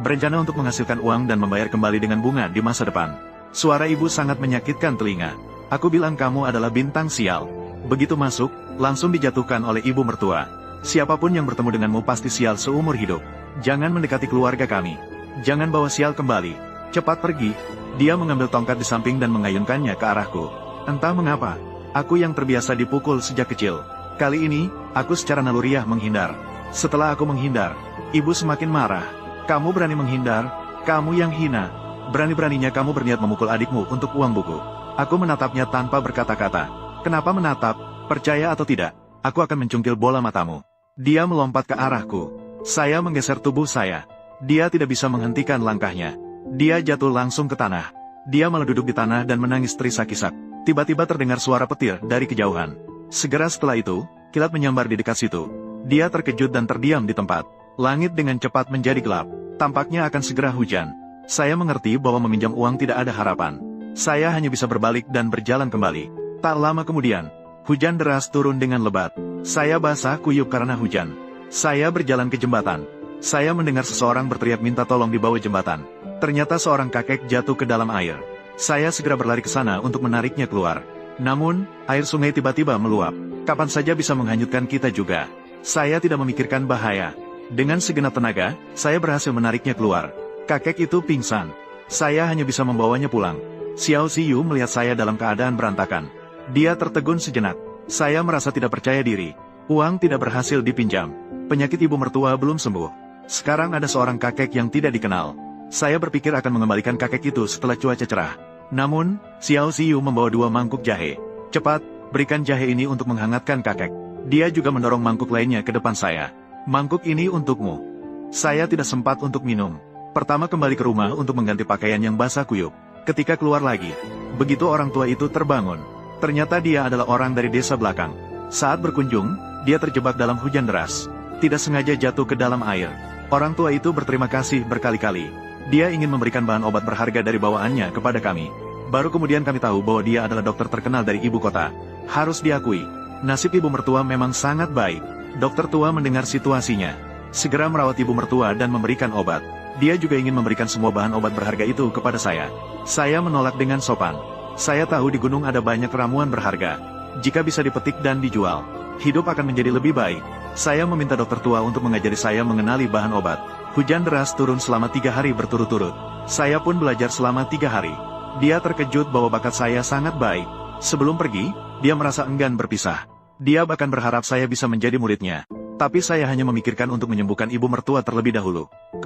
berencana untuk menghasilkan uang dan membayar kembali dengan bunga di masa depan. Suara ibu sangat menyakitkan telinga. Aku bilang kamu adalah bintang sial. Begitu masuk, langsung dijatuhkan oleh ibu mertua. Siapapun yang bertemu denganmu pasti sial seumur hidup. Jangan mendekati keluarga kami. Jangan bawa sial kembali. Cepat pergi. Dia mengambil tongkat di samping dan mengayunkannya ke arahku. Entah mengapa, aku yang terbiasa dipukul sejak kecil. Kali ini, aku secara naluriah menghindar. Setelah aku menghindar, ibu semakin marah. Kamu berani menghindar? Kamu yang hina. Berani-beraninya kamu berniat memukul adikmu untuk uang buku. Aku menatapnya tanpa berkata-kata. Kenapa menatap? Percaya atau tidak, aku akan mencungkil bola matamu. Dia melompat ke arahku. Saya menggeser tubuh saya. Dia tidak bisa menghentikan langkahnya. Dia jatuh langsung ke tanah. Dia malah duduk di tanah dan menangis terisak-isak. Tiba-tiba terdengar suara petir dari kejauhan. Segera setelah itu, kilat menyambar di dekat situ. Dia terkejut dan terdiam di tempat. Langit dengan cepat menjadi gelap. Tampaknya akan segera hujan. Saya mengerti bahwa meminjam uang tidak ada harapan. Saya hanya bisa berbalik dan berjalan kembali. Tak lama kemudian, hujan deras turun dengan lebat. Saya basah kuyup karena hujan. Saya berjalan ke jembatan. Saya mendengar seseorang berteriak minta tolong di bawah jembatan. Ternyata seorang kakek jatuh ke dalam air. Saya segera berlari ke sana untuk menariknya keluar. Namun, air sungai tiba-tiba meluap. Kapan saja bisa menghanyutkan kita juga. Saya tidak memikirkan bahaya. Dengan segenap tenaga, saya berhasil menariknya keluar. Kakek itu pingsan. Saya hanya bisa membawanya pulang. Xiao Ziyu melihat saya dalam keadaan berantakan. Dia tertegun sejenak. Saya merasa tidak percaya diri. Uang tidak berhasil dipinjam. Penyakit ibu mertua belum sembuh. Sekarang ada seorang kakek yang tidak dikenal. Saya berpikir akan mengembalikan kakek itu setelah cuaca cerah. Namun, Xiao Ziyu membawa 2 mangkuk jahe. Cepat, berikan jahe ini untuk menghangatkan kakek. Dia juga mendorong mangkuk lainnya ke depan saya. Mangkuk ini untukmu. Saya tidak sempat untuk minum. Pertama kembali ke rumah untuk mengganti pakaian yang basah kuyup. Ketika keluar lagi, begitu orang tua itu terbangun. Ternyata dia adalah orang dari desa belakang. Saat berkunjung, dia terjebak dalam hujan deras. Tidak sengaja jatuh ke dalam air. Orang tua itu berterima kasih berkali-kali. Dia ingin memberikan bahan obat berharga dari bawaannya kepada kami. Baru kemudian kami tahu bahwa dia adalah dokter terkenal dari ibu kota. Harus diakui, nasib ibu mertua memang sangat baik. Dokter tua mendengar situasinya. Segera merawat ibu mertua dan memberikan obat. Dia juga ingin memberikan semua bahan obat berharga itu kepada saya. Saya menolak dengan sopan. Saya tahu di gunung ada banyak ramuan berharga. Jika bisa dipetik dan dijual, hidup akan menjadi lebih baik. Saya meminta dokter tua untuk mengajari saya mengenali bahan obat. Hujan deras turun selama 3 hari berturut-turut. Saya pun belajar selama 3 hari. Dia terkejut bahwa bakat saya sangat baik. Sebelum pergi, dia merasa enggan berpisah. Dia bahkan berharap saya bisa menjadi muridnya. Tapi saya hanya memikirkan untuk menyembuhkan ibu mertua terlebih dahulu.